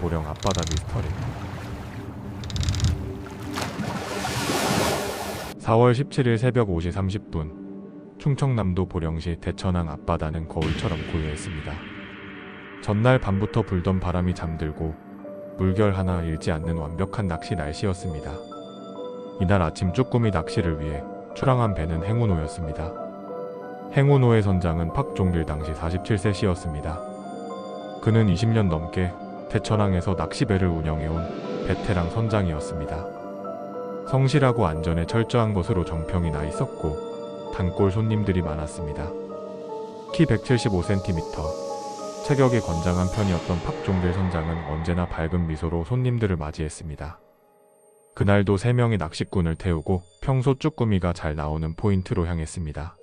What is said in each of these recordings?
보령 앞바다 미스터리. 4월 17일 새벽 5시 30분 충청남도 보령시 대천항 앞바다는 거울처럼 고요했습니다. 전날 밤부터 불던 바람이 잠들고 물결 하나 일지 않는 완벽한 낚시 날씨였습니다. 이날 아침 쭈꾸미 낚시를 위해 출항한 배는 행운호였습니다. 행운호의 선장은 박종길 당시 47세씨였습니다. 그는 20년 넘게 대천항에서 낚시배를 운영해온 베테랑 선장이었습니다. 성실하고 안전에 철저한 것으로 정평이 나 있었고 단골 손님들이 많았습니다. 키 175cm, 체격이 건장한 편이었던 박종길 선장은 언제나 밝은 미소로 손님들을 맞이했습니다. 그날도 3명의 낚시꾼을 태우고 평소 쭈꾸미가 잘 나오는 포인트로 향했습니다.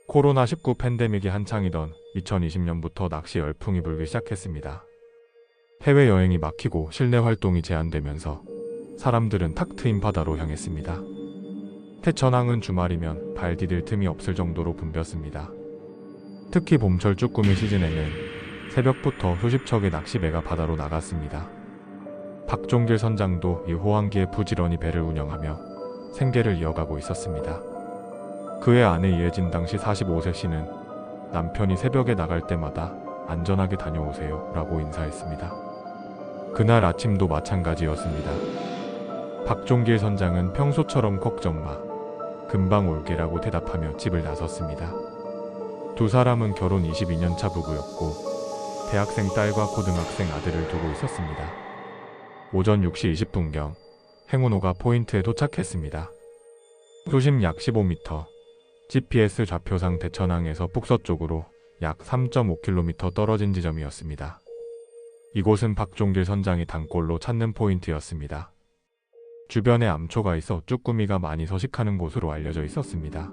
코로나19 팬데믹이 한창이던 2020년부터 낚시 열풍이 불기 시작했습니다. 해외여행이 막히고 실내 활동이 제한되면서 사람들은 탁 트인 바다로 향했습니다. 대천항은 주말이면 발 디딜 틈이 없을 정도로 붐볐습니다. 특히 봄철 쭈꾸미 시즌에는 새벽부터 수십 척의 낚시배가 바다로 나갔습니다. 박종길 선장도 이 호황기에 부지런히 배를 운영하며 생계를 이어가고 있었습니다. 그의 아내 이혜진 당시 45세 씨는 남편이 새벽에 나갈 때마다 안전하게 다녀오세요 라고 인사했습니다. 그날 아침도 마찬가지였습니다. 박종길 선장은 평소처럼 걱정 마, 금방 올게라고 대답하며 집을 나섰습니다. 두 사람은 결혼 22년차 부부였고 대학생 딸과 고등학생 아들을 두고 있었습니다. 오전 6시 20분경 행운호가 포인트에 도착했습니다. 수심 약 15m, GPS 좌표상 대천항에서 북서쪽으로 약 3.5km 떨어진 지점이었습니다. 이곳은 박종길 선장이 단골로 찾는 포인트였습니다. 주변에 암초가 있어 쭈꾸미가 많이 서식하는 곳으로 알려져 있었습니다.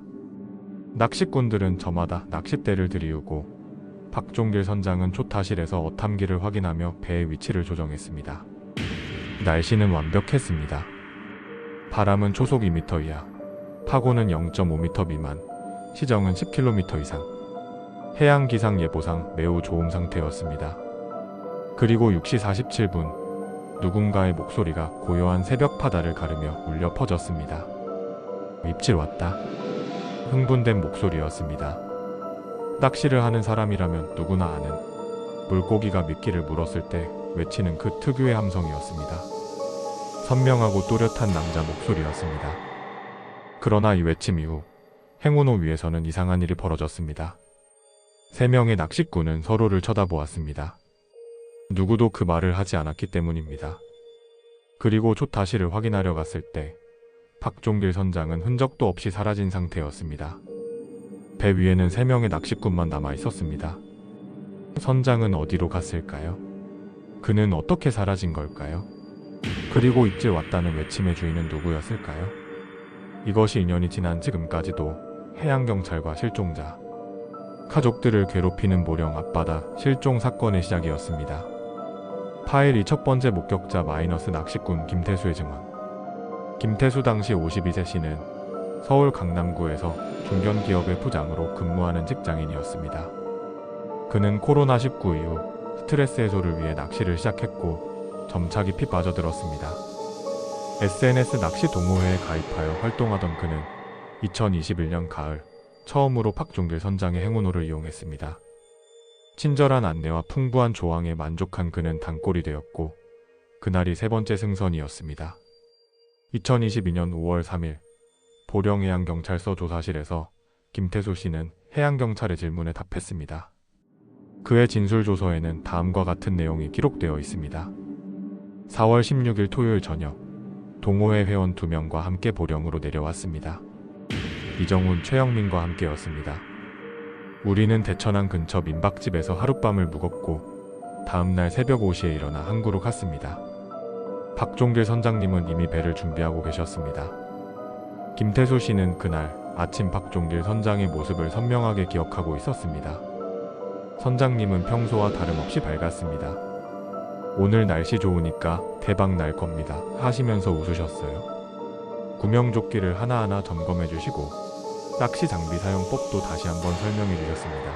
낚시꾼들은 저마다 낚싯대를 들이우고 박종길 선장은 초타실에서 어탐기를 확인하며 배의 위치를 조정했습니다. 날씨는 완벽했습니다. 바람은 초속 2m 이하, 파고는 0.5m 미만, 시정은 10km 이상. 해양기상예보상 매우 좋은 상태였습니다. 그리고 6시 47분 누군가의 목소리가 고요한 새벽 바다를 가르며 울려 퍼졌습니다. 입질 왔다. 흥분된 목소리였습니다. 낚시를 하는 사람이라면 누구나 아는 물고기가 미끼를 물었을 때 외치는 그 특유의 함성이었습니다. 선명하고 또렷한 남자 목소리였습니다. 그러나 이 외침 이후 행운호 위에서는 이상한 일이 벌어졌습니다. 3명의 낚시꾼은 서로를 쳐다보았습니다. 누구도 그 말을 하지 않았기 때문입니다. 그리고 초타실을 확인하려 갔을 때 박종길 선장은 흔적도 없이 사라진 상태였습니다. 배 위에는 3명의 낚시꾼만 남아 있었습니다. 선장은 어디로 갔을까요? 그는 어떻게 사라진 걸까요? 그리고 입질 왔다는 외침의 주인은 누구였을까요? 이것이 2년이 지난 지금까지도 해양경찰과 실종자, 가족들을 괴롭히는 보령 앞바다 실종 사건의 시작이었습니다. 파일 2 첫 번째 목격자 마이너스 낚시꾼 김태수의 증언. 김태수 당시 52세 씨는 서울 강남구에서 중견기업의 부장으로 근무하는 직장인이었습니다. 그는 코로나19 이후 스트레스 해소를 위해 낚시를 시작했고 점차 깊이 빠져들었습니다. SNS 낚시 동호회에 가입하여 활동하던 그는 2021년 가을 처음으로 박종길 선장의 행운호를 이용했습니다. 친절한 안내와 풍부한 조항에 만족한 그는 단골이 되었고 그날이 3번째 승선이었습니다. 2022년 5월 3일 보령해양경찰서 조사실에서 김태수 씨는 해양경찰의 질문에 답했습니다. 그의 진술조서에는 다음과 같은 내용이 기록되어 있습니다. 4월 16일 토요일 저녁 동호회 회원 2명과 함께 보령으로 내려왔습니다. 이정훈, 최영민과 함께였습니다. 우리는 대천항 근처 민박집에서 하룻밤을 묵었고 다음날 새벽 5시에 일어나 항구로 갔습니다. 박종길 선장님은 이미 배를 준비하고 계셨습니다. 김태수 씨는 그날 아침 박종길 선장의 모습을 선명하게 기억하고 있었습니다. 선장님은 평소와 다름없이 밝았습니다. 오늘 날씨 좋으니까 대박 날 겁니다 하시면서 웃으셨어요. 구명조끼를 하나하나 점검해 주시고 낚시 장비 사용법도 다시 한번 설명해 주셨습니다.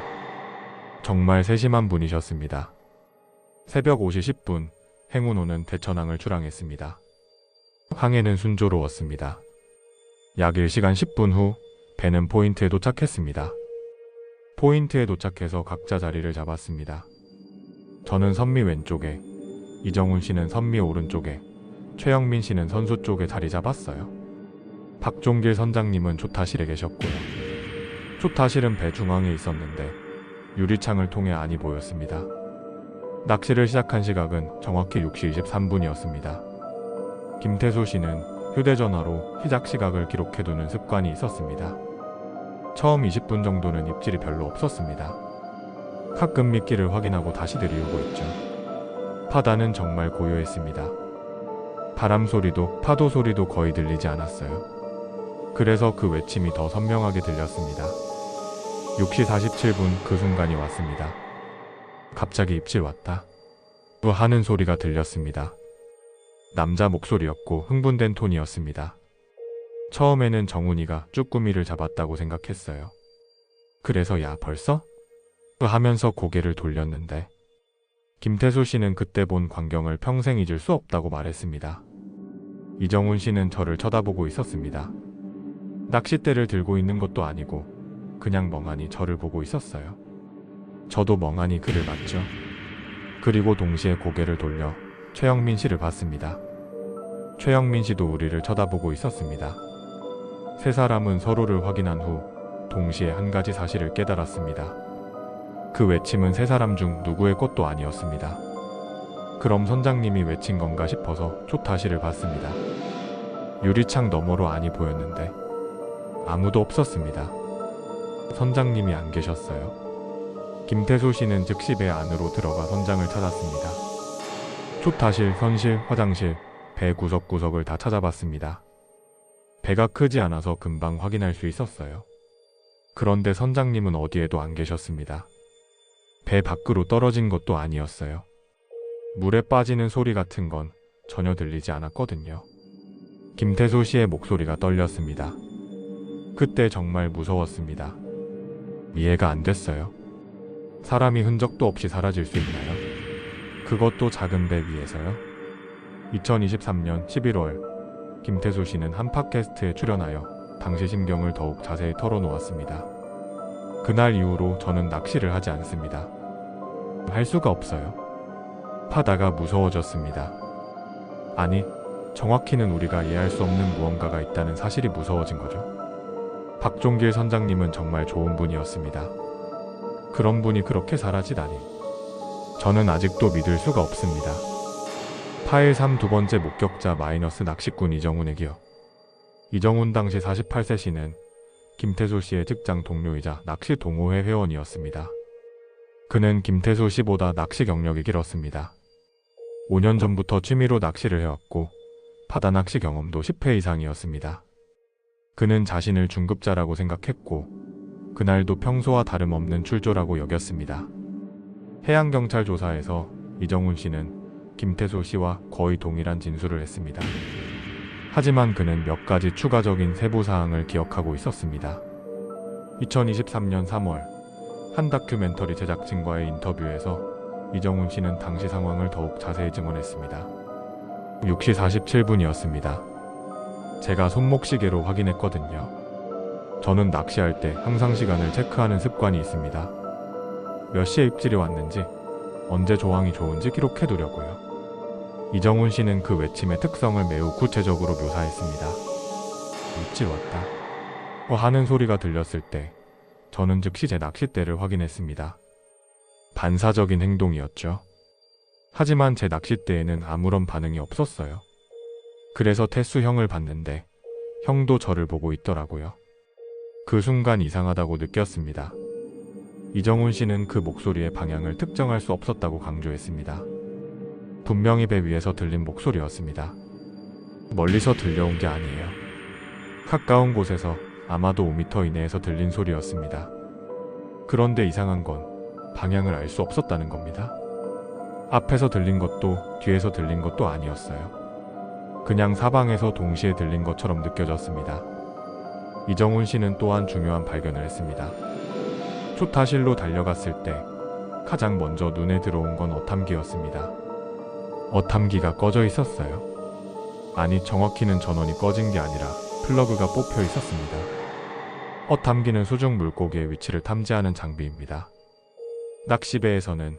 정말 세심한 분이셨습니다. 새벽 5시 10분 행운호는 대천항을 출항했습니다. 항해는 순조로웠습니다. 약 1시간 10분 후 배는 포인트에 도착했습니다. 포인트에 도착해서 각자 자리를 잡았습니다. 저는 선미 왼쪽에, 이정훈 씨는 선미 오른쪽에, 최영민 씨는 선수 쪽에 자리 잡았어요. 박종길 선장님은 조타실에 계셨고요. 조타실은 배 중앙에 있었는데 유리창을 통해 안이 보였습니다. 낚시를 시작한 시각은 정확히 6시 23분이었습니다. 김태수 씨는 휴대전화로 시작 시각을 기록해두는 습관이 있었습니다. 처음 20분 정도는 입질이 별로 없었습니다. 가끔 미끼를 확인하고 다시 들이우고 있죠. 바다는 정말 고요했습니다. 바람 소리도 파도 소리도 거의 들리지 않았어요. 그래서 그 외침이 더 선명하게 들렸습니다. 6시 47분 그 순간이 왔습니다. 갑자기 입질 왔다. 하는 소리가 들렸습니다. 남자 목소리였고 흥분된 톤이었습니다. 처음에는 정훈이가 쭈꾸미를 잡았다고 생각했어요. 그래서 야 벌써? 하면서 고개를 돌렸는데 김태수 씨는 그때 본 광경을 평생 잊을 수 없다고 말했습니다. 이정훈 씨는 저를 쳐다보고 있었습니다. 낚싯대를 들고 있는 것도 아니고 그냥 멍하니 저를 보고 있었어요. 저도 멍하니 그를 봤죠. 그리고 동시에 고개를 돌려 최영민 씨를 봤습니다. 최영민 씨도 우리를 쳐다보고 있었습니다. 세 사람은 서로를 확인한 후 동시에 한 가지 사실을 깨달았습니다. 그 외침은 세 사람 중 누구의 것도 아니었습니다. 그럼 선장님이 외친 건가 싶어서 조타실을 봤습니다. 유리창 너머로 안이 보였는데 아무도 없었습니다. 선장님이 안 계셨어요. 김태수 씨는 즉시 배 안으로 들어가 선장을 찾았습니다. 조타실, 선실, 화장실, 배 구석구석을 다 찾아봤습니다. 배가 크지 않아서 금방 확인할 수 있었어요. 그런데 선장님은 어디에도 안 계셨습니다. 배 밖으로 떨어진 것도 아니었어요. 물에 빠지는 소리 같은 건 전혀 들리지 않았거든요. 김태수 씨의 목소리가 떨렸습니다. 그때 정말 무서웠습니다. 이해가 안 됐어요. 사람이 흔적도 없이 사라질 수 있나요? 그것도 작은 배 위에서요? 2023년 11월 김태수 씨는 한 팟캐스트에 출연하여 당시 심경을 더욱 자세히 털어놓았습니다. 그날 이후로 저는 낚시를 하지 않습니다. 할 수가 없어요. 바다가 무서워졌습니다. 아니, 정확히는 우리가 이해할 수 없는 무언가가 있다는 사실이 무서워진 거죠. 박종길 선장님은 정말 좋은 분이었습니다. 그런 분이 그렇게 사라지다니. 저는 아직도 믿을 수가 없습니다. 파일 3 두 번째 목격자 마이너스 낚시꾼 이정훈의 기억. 이정훈 당시 48세 씨는 김태수 씨의 직장 동료이자 낚시 동호회 회원이었습니다. 그는 김태수 씨보다 낚시 경력이 길었습니다. 5년 전부터 취미로 낚시를 해왔고 바다 낚시 경험도 10회 이상이었습니다. 그는 자신을 중급자라고 생각했고 그날도 평소와 다름없는 출조라고 여겼습니다. 해양경찰 조사에서 이정훈 씨는 김태수 씨와 거의 동일한 진술을 했습니다. 하지만 그는 몇 가지 추가적인 세부사항을 기억하고 있었습니다. 2023년 3월 한 다큐멘터리 제작진과의 인터뷰에서 이정훈 씨는 당시 상황을 더욱 자세히 증언했습니다. 6시 47분이었습니다. 제가 손목시계로 확인했거든요. 저는 낚시할 때 항상 시간을 체크하는 습관이 있습니다. 몇 시에 입질이 왔는지, 언제 조항이 좋은지 기록해두려고요. 이정훈 씨는 그 외침의 특성을 매우 구체적으로 묘사했습니다. 입질 왔다. 하는 소리가 들렸을 때 저는 즉시 제 낚싯대를 확인했습니다. 반사적인 행동이었죠. 하지만 제 낚싯대에는 아무런 반응이 없었어요. 그래서 태수 형을 봤는데 형도 저를 보고 있더라고요. 그 순간 이상하다고 느꼈습니다. 이정훈 씨는 그 목소리의 방향을 특정할 수 없었다고 강조했습니다. 분명히 배 위에서 들린 목소리였습니다. 멀리서 들려온 게 아니에요. 가까운 곳에서 아마도 5m 이내에서 들린 소리였습니다. 그런데 이상한 건 방향을 알 수 없었다는 겁니다. 앞에서 들린 것도 뒤에서 들린 것도 아니었어요. 그냥 사방에서 동시에 들린 것처럼 느껴졌습니다. 이정훈 씨는 또한 중요한 발견을 했습니다. 초타실로 달려갔을 때 가장 먼저 눈에 들어온 건 어탐기였습니다. 어탐기가 꺼져 있었어요. 아니, 정확히는 전원이 꺼진 게 아니라 플러그가 뽑혀 있었습니다. 어탐기는 수중 물고기의 위치를 탐지하는 장비입니다. 낚시배에서는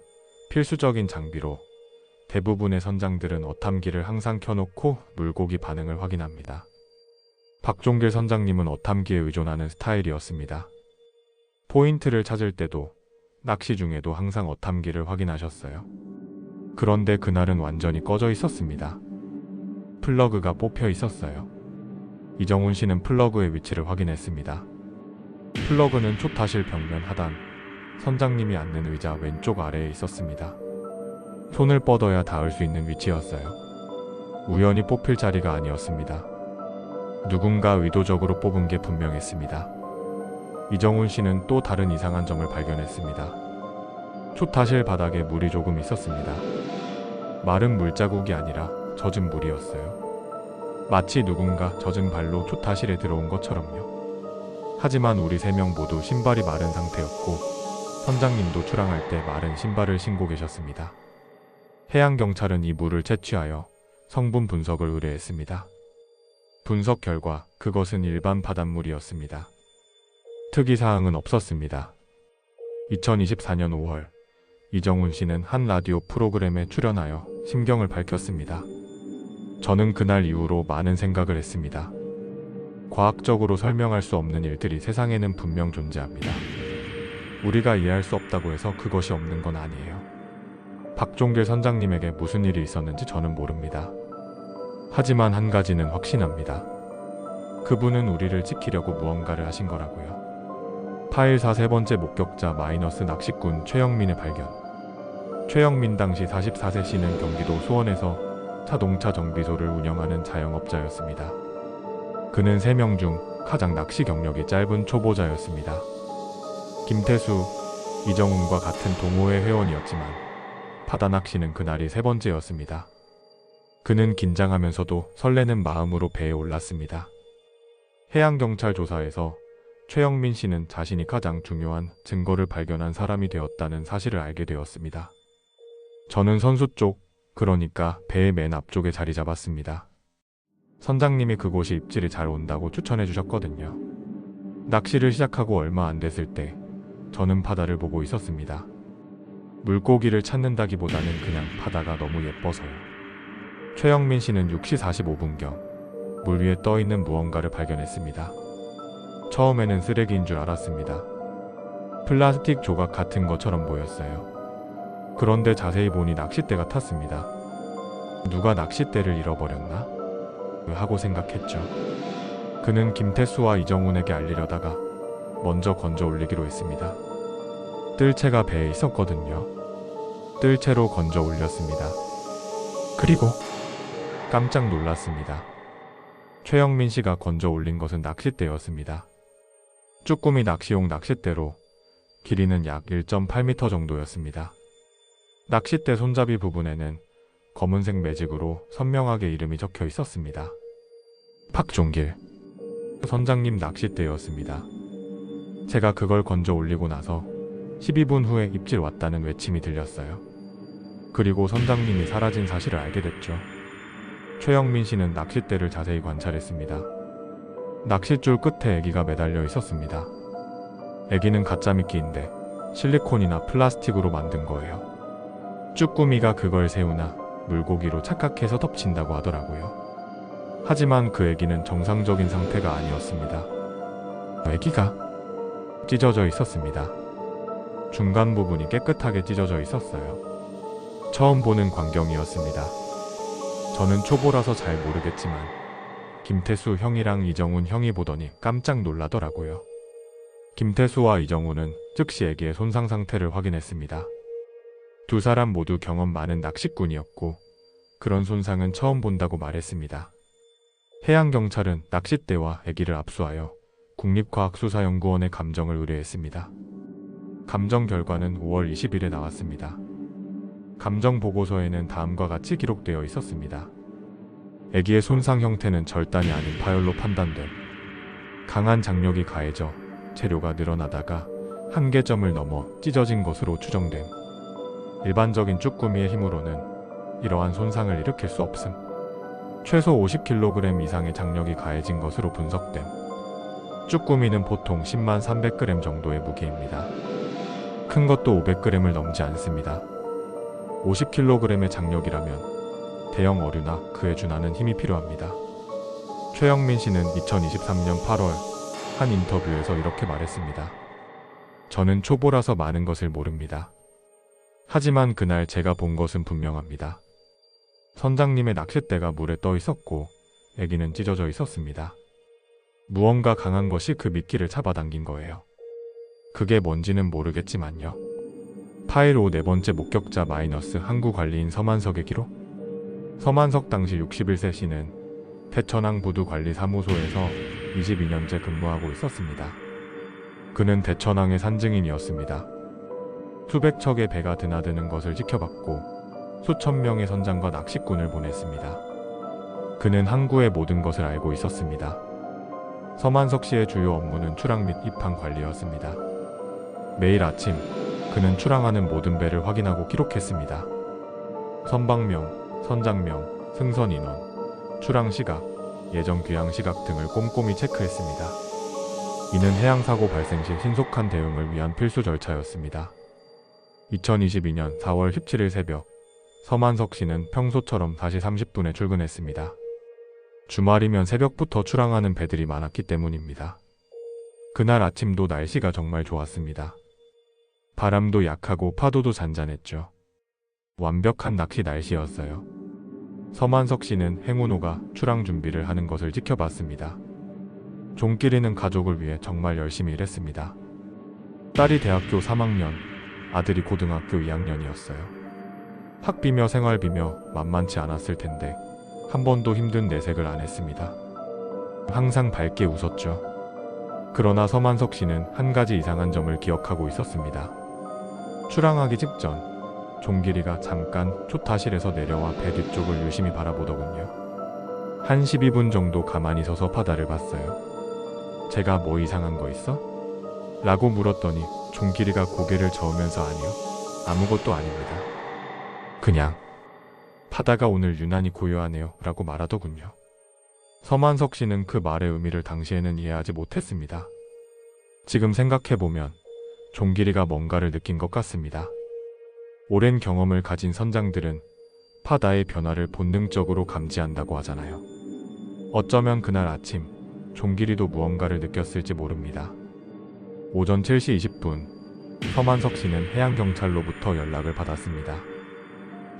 필수적인 장비로 대부분의 선장들은 어탐기를 항상 켜놓고 물고기 반응을 확인합니다. 박종길 선장님은 어탐기에 의존하는 스타일이었습니다. 포인트를 찾을 때도 낚시 중에도 항상 어탐기를 확인하셨어요. 그런데 그날은 완전히 꺼져 있었습니다. 플러그가 뽑혀 있었어요. 이정훈 씨는 플러그의 위치를 확인했습니다. 플러그는 초타실 벽면 하단, 선장님이 앉는 의자 왼쪽 아래에 있었습니다. 손을 뻗어야 닿을 수 있는 위치였어요. 우연히 뽑힐 자리가 아니었습니다. 누군가 의도적으로 뽑은 게 분명했습니다. 이정훈 씨는 또 다른 이상한 점을 발견했습니다. 초타실 바닥에 물이 조금 있었습니다. 마른 물자국이 아니라 젖은 물이었어요. 마치 누군가 젖은 발로 초타실에 들어온 것처럼요. 하지만 우리 3명 모두 신발이 마른 상태였고 선장님도 출항할 때 마른 신발을 신고 계셨습니다. 해양경찰은 이 물을 채취하여 성분 분석을 의뢰했습니다. 분석 결과 그것은 일반 바닷물이었습니다. 특이사항은 없었습니다. 2024년 5월 이정훈 씨는 한 라디오 프로그램에 출연하여 심경을 밝혔습니다. 저는 그날 이후로 많은 생각을 했습니다. 과학적으로 설명할 수 없는 일들이 세상에는 분명 존재합니다. 우리가 이해할 수 없다고 해서 그것이 없는 건 아니에요. 박종길 선장님에게 무슨 일이 있었는지 저는 모릅니다. 하지만 한 가지는 확신합니다. 그분은 우리를 지키려고 무언가를 하신 거라고요. 파일 4 세 번째 목격자 마이너스 낚시꾼 최영민의 발견. 최영민 당시 44세 씨는 경기도 수원에서 자동차 정비소를 운영하는 자영업자였습니다. 그는 3명 중 가장 낚시 경력이 짧은 초보자였습니다. 김태수, 이정훈과 같은 동호회 회원이었지만 바다 낚시는 그날이 3번째였습니다. 그는 긴장하면서도 설레는 마음으로 배에 올랐습니다. 해양경찰 조사에서 최영민 씨는 자신이 가장 중요한 증거를 발견한 사람이 되었다는 사실을 알게 되었습니다. 저는 선수 쪽, 그러니까 배의 맨 앞쪽에 자리 잡았습니다. 선장님이 그곳이 입질이 잘 온다고 추천해 주셨거든요. 낚시를 시작하고 얼마 안 됐을 때 저는 바다를 보고 있었습니다. 물고기를 찾는다기보다는 그냥 바다가 너무 예뻐서요. 최영민 씨는 6시 45분경 물 위에 떠있는 무언가를 발견했습니다. 처음에는 쓰레기인 줄 알았습니다. 플라스틱 조각 같은 것처럼 보였어요. 그런데 자세히 보니 낚싯대 같았습니다. 누가 낚싯대를 잃어버렸나? 하고 생각했죠. 그는 김태수와 이정훈에게 알리려다가 먼저 건져 올리기로 했습니다. 뜰채가 배에 있었거든요. 뜰채로 건져 올렸습니다. 그리고 깜짝 놀랐습니다. 최영민 씨가 건져 올린 것은 낚싯대였습니다. 쭈꾸미 낚시용 낚싯대로 길이는 약 1.8m 정도였습니다. 낚싯대 손잡이 부분에는 검은색 매직으로 선명하게 이름이 적혀 있었습니다. 박종길 선장님 낚싯대였습니다. 제가 그걸 건져 올리고 나서 12분 후에 입질 왔다는 외침이 들렸어요. 그리고 선장님이 사라진 사실을 알게 됐죠. 최영민 씨는 낚싯대를 자세히 관찰했습니다. 낚싯줄 끝에 애기가 매달려 있었습니다. 애기는 가짜 미끼인데 실리콘이나 플라스틱으로 만든 거예요. 쭈꾸미가 그걸 세우나 물고기로 착각해서 덮친다고 하더라고요. 하지만 그 애기는 정상적인 상태가 아니었습니다. 애기가 찢어져 있었습니다. 중간 부분이 깨끗하게 찢어져 있었어요. 처음 보는 광경이었습니다. 저는 초보라서 잘 모르겠지만 김태수 형이랑 이정훈 형이 보더니 깜짝 놀라더라고요. 김태수와 이정훈은 즉시 애기의 손상 상태를 확인했습니다. 두 사람 모두 경험 많은 낚시꾼이었고 그런 손상은 처음 본다고 말했습니다. 해양경찰은 낚싯대와 애기를 압수하여 국립과학수사연구원에 감정을 의뢰했습니다. 감정 결과는 5월 20일에 나왔습니다. 감정 보고서에는 다음과 같이 기록되어 있었습니다. 애기의 손상 형태는 절단이 아닌 파열로 판단됨. 강한 장력이 가해져 재료가 늘어나다가 한계점을 넘어 찢어진 것으로 추정됨. 일반적인 쭈꾸미의 힘으로는 이러한 손상을 일으킬 수 없음. 최소 50kg 이상의 장력이 가해진 것으로 분석됨. 쭈꾸미는 보통 10만 300g 정도의 무게입니다. 큰 것도 500g을 넘지 않습니다. 50kg의 장력이라면 대형 어류나 그에 준하는 힘이 필요합니다. 최영민 씨는 2023년 8월 한 인터뷰에서 이렇게 말했습니다. 저는 초보라서 많은 것을 모릅니다. 하지만 그날 제가 본 것은 분명합니다. 선장님의 낚싯대가 물에 떠 있었고 애기는 찢어져 있었습니다. 무언가 강한 것이 그 미끼를 잡아당긴 거예요. 그게 뭔지는 모르겠지만요. 파일 5 네 번째 목격자 마이너스 항구 관리인 서만석의 기록. 서만석 당시 61세 씨는 대천항 부두관리사무소에서 22년째 근무하고 있었습니다. 그는 대천항의 산증인이었습니다. 수백 척의 배가 드나드는 것을 지켜봤고 수천 명의 선장과 낚시꾼을 보냈습니다. 그는 항구의 모든 것을 알고 있었습니다. 서만석 씨의 주요 업무는 출항 및 입항 관리였습니다. 매일 아침 그는 출항하는 모든 배를 확인하고 기록했습니다. 선박명, 선장명, 승선 인원, 출항 시각, 예정 귀향 시각 등을 꼼꼼히 체크했습니다. 이는 해양사고 발생 시 신속한 대응을 위한 필수 절차였습니다. 2022년 4월 17일 새벽, 서만석 씨는 평소처럼 4시 30분에 출근했습니다. 주말이면 새벽부터 출항하는 배들이 많았기 때문입니다. 그날 아침도 날씨가 정말 좋았습니다. 바람도 약하고 파도도 잔잔했죠. 완벽한 낚시 날씨였어요. 서만석 씨는 행운호가 출항 준비를 하는 것을 지켜봤습니다. 종끼리는 가족을 위해 정말 열심히 일했습니다. 딸이 대학교 3학년, 아들이 고등학교 2학년이었어요. 학비며 생활비며 만만치 않았을 텐데 한 번도 힘든 내색을 안 했습니다. 항상 밝게 웃었죠. 그러나 서만석 씨는 한 가지 이상한 점을 기억하고 있었습니다. 출항하기 직전 종길이가 잠깐 초타실에서 내려와 배 뒤쪽을 유심히 바라보더군요. 한 12분 정도 가만히 서서 바다를 봤어요. 제가 뭐 이상한 거 있어? 라고 물었더니 종길이가 고개를 저으면서 아니요, 아무것도 아닙니다. 그냥 바다가 오늘 유난히 고요하네요 라고 말하더군요. 서만석 씨는 그 말의 의미를 당시에는 이해하지 못했습니다. 지금 생각해보면 종길이가 뭔가를 느낀 것 같습니다. 오랜 경험을 가진 선장들은 바다의 변화를 본능적으로 감지한다고 하잖아요. 어쩌면 그날 아침 종길이도 무언가를 느꼈을지 모릅니다. 오전 7시 20분 서만석 씨는 해양경찰로부터 연락을 받았습니다.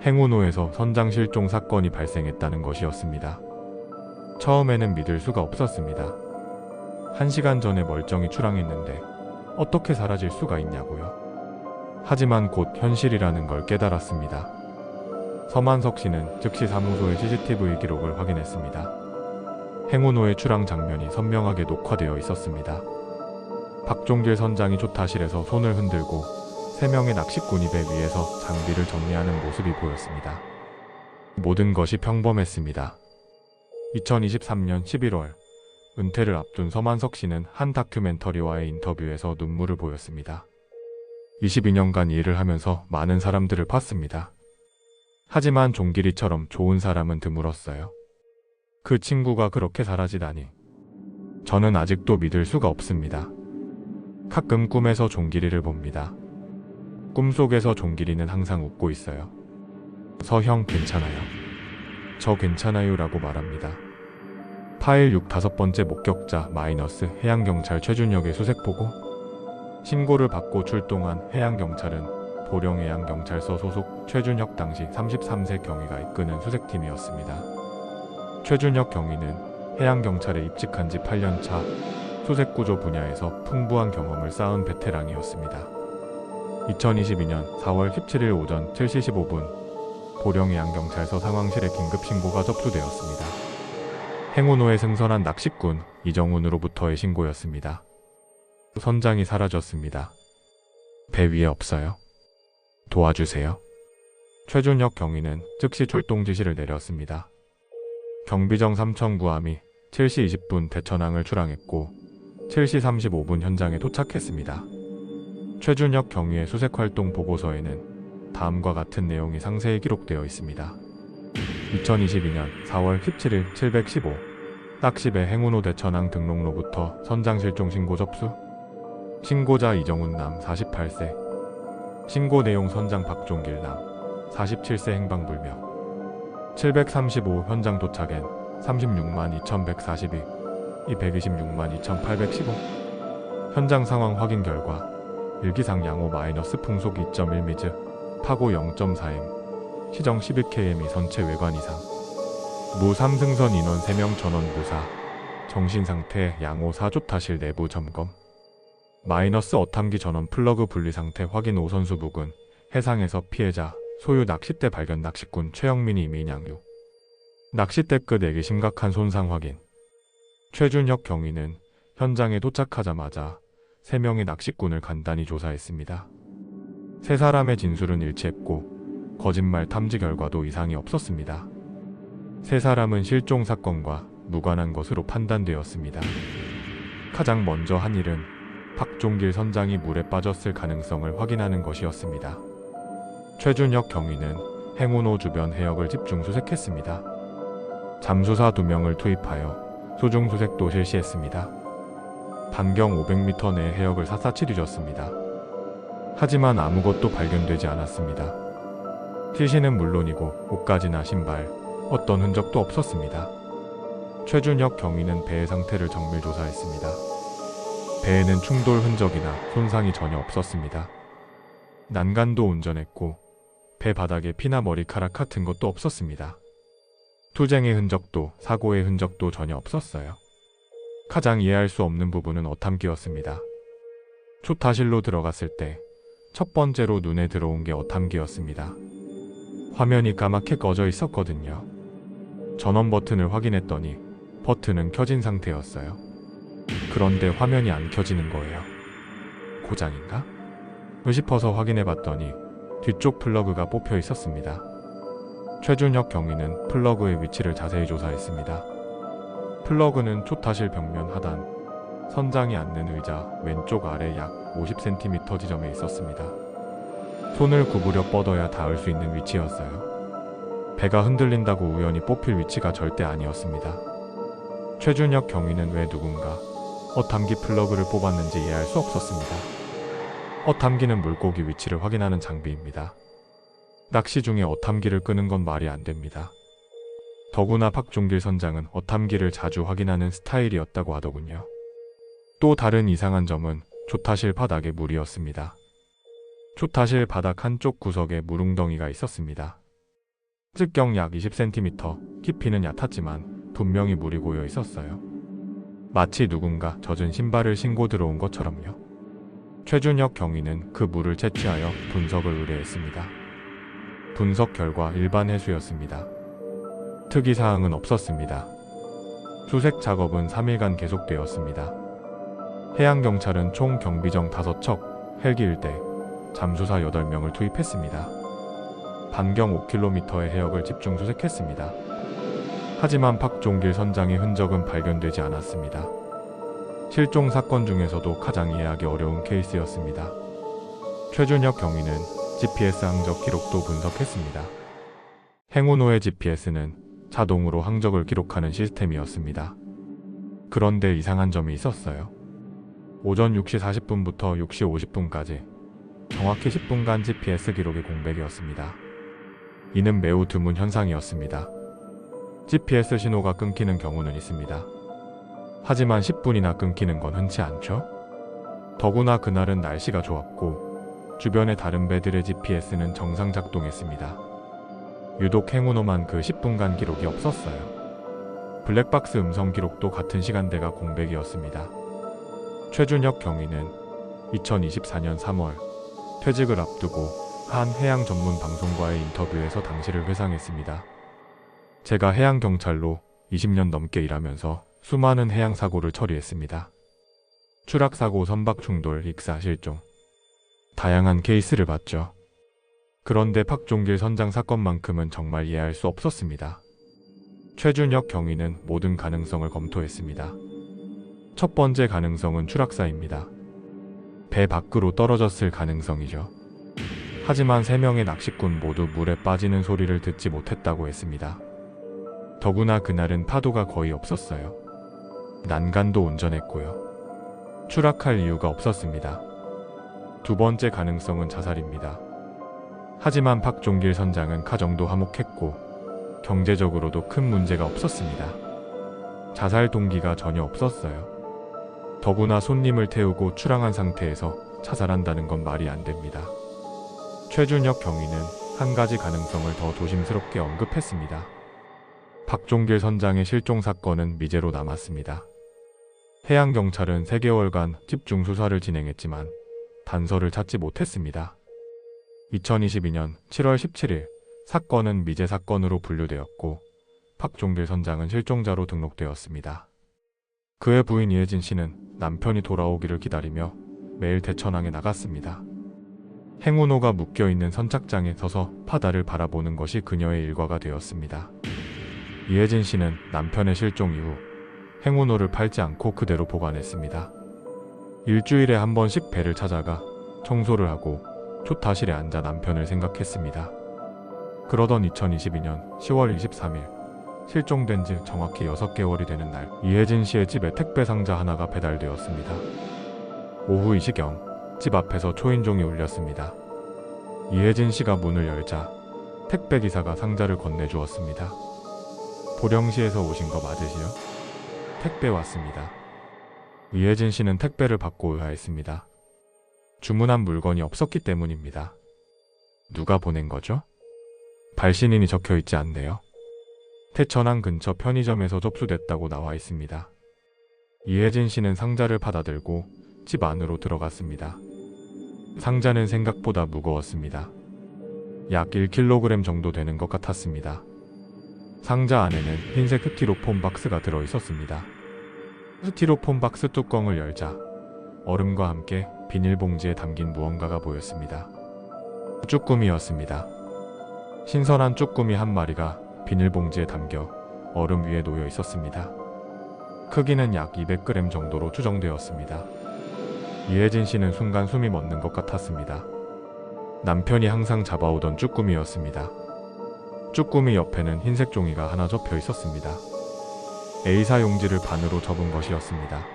행운호에서 선장 실종 사건이 발생했다는 것이었습니다. 처음에는 믿을 수가 없었습니다. 1시간 전에 멀쩡히 출항했는데 어떻게 사라질 수가 있냐고요. 하지만 곧 현실이라는 걸 깨달았습니다. 서만석 씨는 즉시 사무소의 CCTV 기록을 확인했습니다. 행운호의 출항 장면이 선명하게 녹화되어 있었습니다. 박종길 선장이 조타실에서 손을 흔들고 3명의 낚시꾼이 배 위에서 장비를 정리하는 모습이 보였습니다. 모든 것이 평범했습니다. 2023년 11월, 은퇴를 앞둔 서만석 씨는 한 다큐멘터리와의 인터뷰에서 눈물을 보였습니다. 22년간 일을 하면서 많은 사람들을 봤습니다. 하지만 종길이처럼 좋은 사람은 드물었어요. 그 친구가 그렇게 사라지다니. 저는 아직도 믿을 수가 없습니다. 가끔 꿈에서 종길이를 봅니다. 꿈속에서 종길이는 항상 웃고 있어요. 서형 괜찮아요. 저 괜찮아요 라고 말합니다. 파일 6 5번째 목격자 마이너스 해양경찰 최준혁의 수색보고. 신고를 받고 출동한 해양경찰은 보령해양경찰서 소속 최준혁 당시 33세 경위가 이끄는 수색팀이었습니다. 최준혁 경위는 해양경찰에 입직한 지 8년차 수색구조 분야에서 풍부한 경험을 쌓은 베테랑이었습니다. 2022년 4월 17일 오전 7시 15분 보령해양경찰서 상황실에 긴급신고가 접수되었습니다. 행운호에 승선한 낚시꾼 이정훈으로부터의 신고였습니다. 선장이 사라졌습니다. 배 위에 없어요. 도와주세요. 최준혁 경위는 즉시 출동 지시를 내렸습니다. 경비정 삼천구함이 7시 20분 대천항을 출항했고 7시 35분 현장에 도착했습니다. 최준혁 경위의 수색활동 보고서에는 다음과 같은 내용이 상세히 기록되어 있습니다. 2022년 4월 17일 715 낚시배 행운호 대천항 등록로부터 선장 실종 신고 접수. 신고자 이정훈 남 48세. 신고 내용 선장 박종길 남 47세 행방불명. 735 현장 도착엔 36만 2142 이 126만 2815. 현장 상황 확인 결과 일기상 양호 마이너스 풍속 2.1미즈 파고 0.4m 시정 11km이 선체 외관 이상 무 3승선 인원 3명 전원 무사 정신상태 양호 4조타실 내부 점검 마이너스 어탐기 전원 플러그 분리 상태 확인 오선수 부근 해상에서 피해자 소유 낚싯대 발견 낚시꾼 최영민이 이민양유 낚싯대 끝 액이 심각한 손상 확인. 최준혁 경위는 현장에 도착하자마자 3명의 낚시꾼을 간단히 조사했습니다. 3사람의 진술은 일치했고 거짓말 탐지 결과도 이상이 없었습니다. 3사람은 실종 사건과 무관한 것으로 판단되었습니다. 가장 먼저 한 일은 박종길 선장이 물에 빠졌을 가능성을 확인하는 것이었습니다. 최준혁 경위는 행운호 주변 해역을 집중 수색했습니다. 잠수사 2명을 투입하여 소중 수색도 실시했습니다. 반경 500m 내 해역을 샅샅이 뒤졌습니다. 하지만 아무것도 발견되지 않았습니다. 시신은 물론이고 옷가지나 신발, 어떤 흔적도 없었습니다. 최준혁 경위는 배의 상태를 정밀 조사했습니다. 배에는 충돌 흔적이나 손상이 전혀 없었습니다. 난간도 온전했고 배 바닥에 피나 머리카락 같은 것도 없었습니다. 투쟁의 흔적도 사고의 흔적도 전혀 없었어요. 가장 이해할 수 없는 부분은 어탐기였습니다. 초타실로 들어갔을 때 첫 번째로 눈에 들어온 게 어탐기였습니다. 화면이 까맣게 꺼져 있었거든요. 전원 버튼을 확인했더니 버튼은 켜진 상태였어요. 그런데 화면이 안 켜지는 거예요. 고장인가? 싶어서 확인해봤더니 뒤쪽 플러그가 뽑혀 있었습니다. 최준혁 경위는 플러그의 위치를 자세히 조사했습니다. 플러그는 초타실 벽면 하단, 선장이 앉는 의자 왼쪽 아래 약 50cm 지점에 있었습니다. 손을 구부려 뻗어야 닿을 수 있는 위치였어요. 배가 흔들린다고 우연히 뽑힐 위치가 절대 아니었습니다. 최준혁 경위는 왜 누군가 어탐기 플러그를 뽑았는지 이해할 수 없었습니다. 어탐기는 물고기 위치를 확인하는 장비입니다. 낚시 중에 어탐기를 끄는 건 말이 안 됩니다. 더구나 박종길 선장은 어탐기를 자주 확인하는 스타일이었다고 하더군요. 또 다른 이상한 점은 조타실 바닥에 물이었습니다. 조타실 바닥 한쪽 구석에 물웅덩이가 있었습니다. 측경 약 20cm, 깊이는 얕았지만 분명히 물이 고여 있었어요. 마치 누군가 젖은 신발을 신고 들어온 것처럼요. 최준혁 경위는 그 물을 채취하여 분석을 의뢰했습니다. 분석 결과 일반 해수였습니다. 특이사항은 없었습니다. 수색 작업은 3일간 계속되었습니다. 해양경찰은 총 경비정 5척, 헬기 1대, 잠수사 8명을 투입했습니다. 반경 5km의 해역을 집중 수색했습니다. 하지만 박종길 선장의 흔적은 발견되지 않았습니다. 실종 사건 중에서도 가장 이해하기 어려운 케이스였습니다. 최준혁 경위는 GPS 항적 기록도 분석했습니다. 행운호의 GPS는 자동으로 항적을 기록하는 시스템이었습니다. 그런데 이상한 점이 있었어요. 오전 6시 40분부터 6시 50분까지 정확히 10분간 GPS 기록이 공백이었습니다. 이는 매우 드문 현상이었습니다. GPS 신호가 끊기는 경우는 있습니다. 하지만 10분이나 끊기는 건 흔치 않죠? 더구나 그날은 날씨가 좋았고 주변의 다른 배들의 GPS는 정상 작동했습니다. 유독 행운호만 그 10분간 기록이 없었어요. 블랙박스 음성 기록도 같은 시간대가 공백이었습니다. 최준혁 경위는 2024년 3월 퇴직을 앞두고 한 해양 전문 방송과의 인터뷰에서 당시를 회상했습니다. 제가 해양경찰로 20년 넘게 일하면서 수많은 해양사고를 처리했습니다. 추락사고, 선박충돌, 익사, 실종. 다양한 케이스를 봤죠. 그런데 박종길 선장 사건만큼은 정말 이해할 수 없었습니다. 최준혁 경위는 모든 가능성을 검토했습니다. 첫 번째 가능성은 추락사입니다. 배 밖으로 떨어졌을 가능성이죠. 하지만 3명의 낚시꾼 모두 물에 빠지는 소리를 듣지 못했다고 했습니다. 더구나 그날은 파도가 거의 없었어요. 난간도 온전했고요. 추락할 이유가 없었습니다. 두 번째 가능성은 자살입니다. 하지만 박종길 선장은 가정도 화목했고 경제적으로도 큰 문제가 없었습니다. 자살 동기가 전혀 없었어요. 더구나 손님을 태우고 출항한 상태에서 자살한다는 건 말이 안 됩니다. 최준혁 경위는 한 가지 가능성을 더 조심스럽게 언급했습니다. 박종길 선장의 실종 사건은 미제로 남았습니다. 해양경찰은 3개월간 집중 수사를 진행했지만 단서를 찾지 못했습니다. 2022년 7월 17일 사건은 미제 사건으로 분류되었고 박종길 선장은 실종자로 등록되었습니다. 그의 부인 이혜진 씨는 남편이 돌아오기를 기다리며 매일 대천항에 나갔습니다. 행운호가 묶여있는 선착장에 서서 바다를 바라보는 것이 그녀의 일과가 되었습니다. 이혜진 씨는 남편의 실종 이후 행운호를 팔지 않고 그대로 보관했습니다. 일주일에 한 번씩 배를 찾아가 청소를 하고 조타실에 앉아 남편을 생각했습니다. 그러던 2022년 10월 23일 실종된 지 정확히 6개월이 되는 날 이혜진 씨의 집에 택배 상자 하나가 배달되었습니다. 오후 2시경 집 앞에서 초인종이 울렸습니다. 이혜진 씨가 문을 열자 택배 기사가 상자를 건네주었습니다. 보령시에서 오신 거 맞으시요? 택배 왔습니다. 이혜진 씨는 택배를 받고 의아했습니다. 주문한 물건이 없었기 때문입니다. 누가 보낸 거죠? 발신인이 적혀 있지 않네요. 태천항 근처 편의점에서 접수됐다고 나와 있습니다. 이혜진 씨는 상자를 받아들고 집 안으로 들어갔습니다. 상자는 생각보다 무거웠습니다. 약 1kg 정도 되는 것 같았습니다. 상자 안에는 흰색 스티로폼 박스가 들어 있었습니다. 스티로폼 박스 뚜껑을 열자 얼음과 함께 비닐봉지에 담긴 무언가가 보였습니다. 쭈꾸미였습니다. 신선한 쭈꾸미 한 마리가 비닐봉지에 담겨 얼음 위에 놓여 있었습니다. 크기는 약 200g 정도로 추정되었습니다. 이혜진 씨는 순간 숨이 멎는 것 같았습니다. 남편이 항상 잡아오던 쭈꾸미였습니다. 쭈꾸미 옆에는 흰색 종이가 하나 접혀 있었습니다. A사 용지를 반으로 접은 것이었습니다.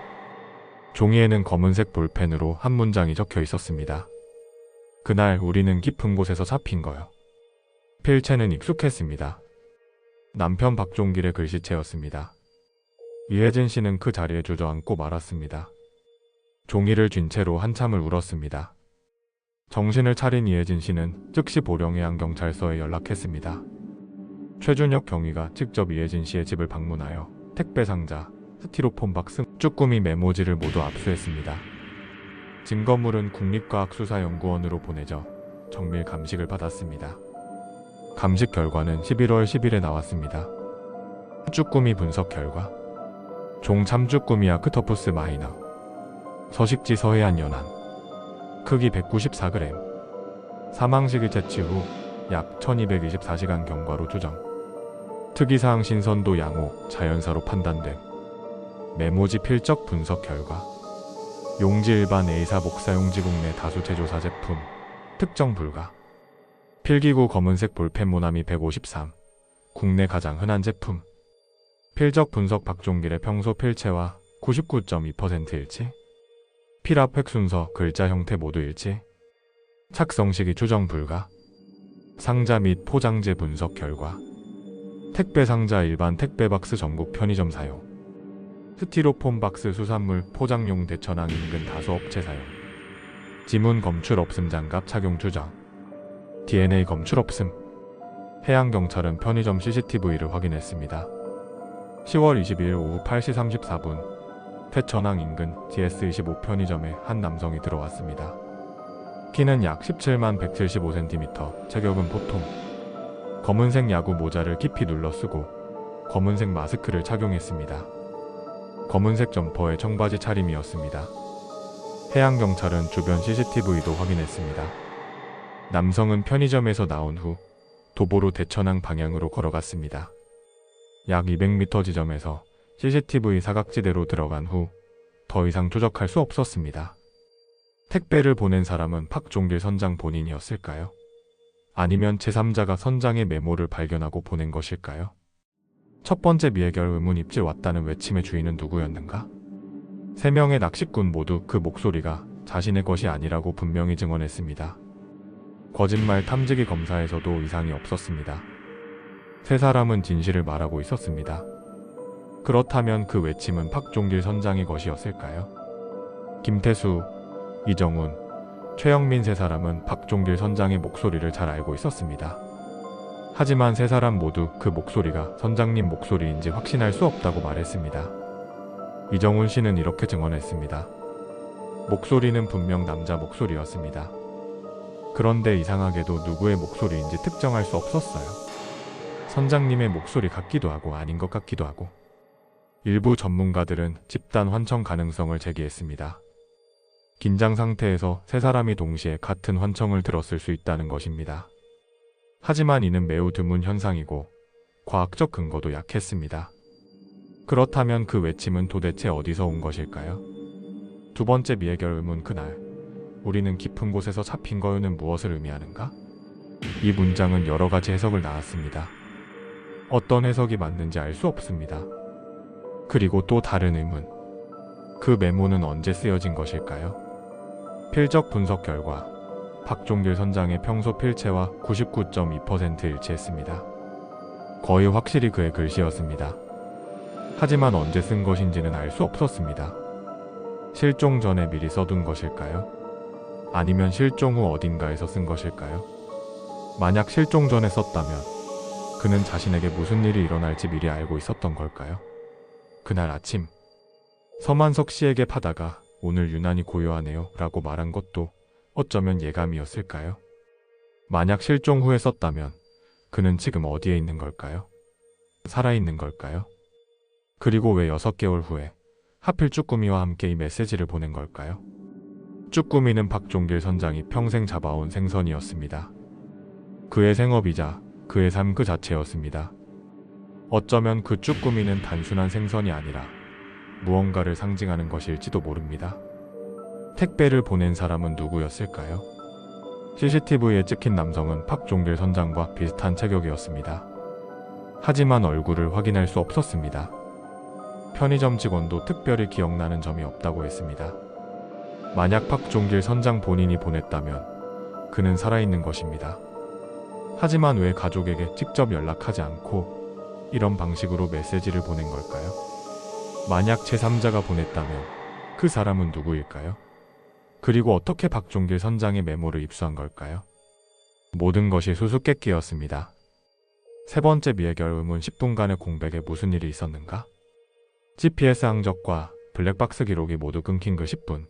종이에는 검은색 볼펜으로 한 문장이 적혀 있었습니다. 그날 우리는 깊은 곳에서 잡힌 거요. 필체는 익숙했습니다. 남편 박종길의 글씨체였습니다. 이혜진 씨는 그 자리에 주저앉고 말았습니다. 종이를 쥔 채로 한참을 울었습니다. 정신을 차린 이혜진 씨는 즉시 보령해양경찰서에 연락했습니다. 최준혁 경위가 직접 이혜진 씨의 집을 방문하여 택배 상자, 스티로폼 박스, 쭈꾸미 메모지를 모두 압수했습니다. 증거물은 국립과학수사연구원으로 보내져 정밀 감식을 받았습니다. 감식 결과는 11월 10일에 나왔습니다. 쭈꾸미 분석 결과 종 참쭈꾸미아 크터푸스 마이너 서식지 서해안 연안 크기 194g 사망시기 채취 후 약 1224시간 경과로 추정 특이사항 신선도 양호 자연사로 판단됨 메모지 필적 분석 결과 용지 일반 A사 복사용지 국내 다수 제조사 제품 특정 불가 필기구 검은색 볼펜 모나미 153 국내 가장 흔한 제품 필적 분석 박종길의 평소 필체와 99.2% 일치 필압 획순서 글자 형태 모두 일치 착성 시기 추정 불가 상자 및 포장재 분석 결과 택배 상자 일반 택배 박스 전국 편의점 사용 스티로폼 박스 수산물 포장용 대천항 인근 다수 업체 사용 지문 검출 없음 장갑 착용 추정 DNA 검출 없음 해양경찰은 편의점 CCTV를 확인했습니다. 10월 22일 오후 8시 34분 태천항 인근 DS25 편의점에 한 남성이 들어왔습니다. 키는 약 17만 175cm, 체격은 보통. 검은색 야구 모자를 깊이 눌러 쓰고 검은색 마스크를 착용했습니다. 검은색 점퍼에 청바지 차림이었습니다. 해양경찰은 주변 CCTV도 확인했습니다. 남성은 편의점에서 나온 후 도보로 대천항 방향으로 걸어갔습니다. 약 200m 지점에서 CCTV 사각지대로 들어간 후 더 이상 추적할 수 없었습니다. 택배를 보낸 사람은 박종길 선장 본인이었을까요? 아니면 제3자가 선장의 메모를 발견하고 보낸 것일까요? 첫 번째 미해결 의문 입질 왔다는 외침의 주인은 누구였는가? 3명의 낚시꾼 모두 그 목소리가 자신의 것이 아니라고 분명히 증언했습니다. 거짓말 탐지기 검사에서도 이상이 없었습니다. 3사람은 진실을 말하고 있었습니다. 그렇다면 그 외침은 박종길 선장의 것이었을까요? 김태수, 이정훈, 최영민 3사람은 박종길 선장의 목소리를 잘 알고 있었습니다. 하지만 3사람 모두 그 목소리가 선장님 목소리인지 확신할 수 없다고 말했습니다. 이정훈 씨는 이렇게 증언했습니다. 목소리는 분명 남자 목소리였습니다. 그런데 이상하게도 누구의 목소리인지 특정할 수 없었어요. 선장님의 목소리 같기도 하고 아닌 것 같기도 하고. 일부 전문가들은 집단 환청 가능성을 제기했습니다. 긴장 상태에서 3사람이 동시에 같은 환청을 들었을 수 있다는 것입니다. 하지만 이는 매우 드문 현상이고 과학적 근거도 약했습니다. 그렇다면 그 외침은 도대체 어디서 온 것일까요? 두 번째 미해결 의문 그날 우리는 깊은 곳에서 잡힌 거요는 무엇을 의미하는가? 이 문장은 여러 가지 해석을 낳았습니다. 어떤 해석이 맞는지 알 수 없습니다. 그리고 또 다른 의문. 그 메모는 언제 쓰여진 것일까요? 필적 분석 결과 박종길 선장의 평소 필체와 99.2% 일치했습니다. 거의 확실히 그의 글씨였습니다. 하지만 언제 쓴 것인지는 알 수 없었습니다. 실종 전에 미리 써둔 것일까요? 아니면 실종 후 어딘가에서 쓴 것일까요? 만약 실종 전에 썼다면 그는 자신에게 무슨 일이 일어날지 미리 알고 있었던 걸까요? 그날 아침 서만석 씨에게 파다가 오늘 유난히 고요하네요 라고 말한 것도 어쩌면 예감이었을까요? 만약 실종 후에 썼다면 그는 지금 어디에 있는 걸까요? 살아있는 걸까요? 그리고 왜 6개월 후에 하필 쭈꾸미와 함께 이 메시지를 보낸 걸까요? 쭈꾸미는 박종길 선장이 평생 잡아온 생선이었습니다. 그의 생업이자 그의 삶 그 자체였습니다. 어쩌면 그 쭈꾸미는 단순한 생선이 아니라 무언가를 상징하는 것일지도 모릅니다. 택배를 보낸 사람은 누구였을까요? CCTV에 찍힌 남성은 박종길 선장과 비슷한 체격이었습니다. 하지만 얼굴을 확인할 수 없었습니다. 편의점 직원도 특별히 기억나는 점이 없다고 했습니다. 만약 박종길 선장 본인이 보냈다면 그는 살아있는 것입니다. 하지만 왜 가족에게 직접 연락하지 않고 이런 방식으로 메시지를 보낸 걸까요? 만약 제3자가 보냈다면 그 사람은 누구일까요? 그리고 어떻게 박종길 선장의 메모를 입수한 걸까요? 모든 것이 수수께끼였습니다. 세 번째 미해결 의문 10분간의 공백에 무슨 일이 있었는가? GPS 항적과 블랙박스 기록이 모두 끊긴 그 10분.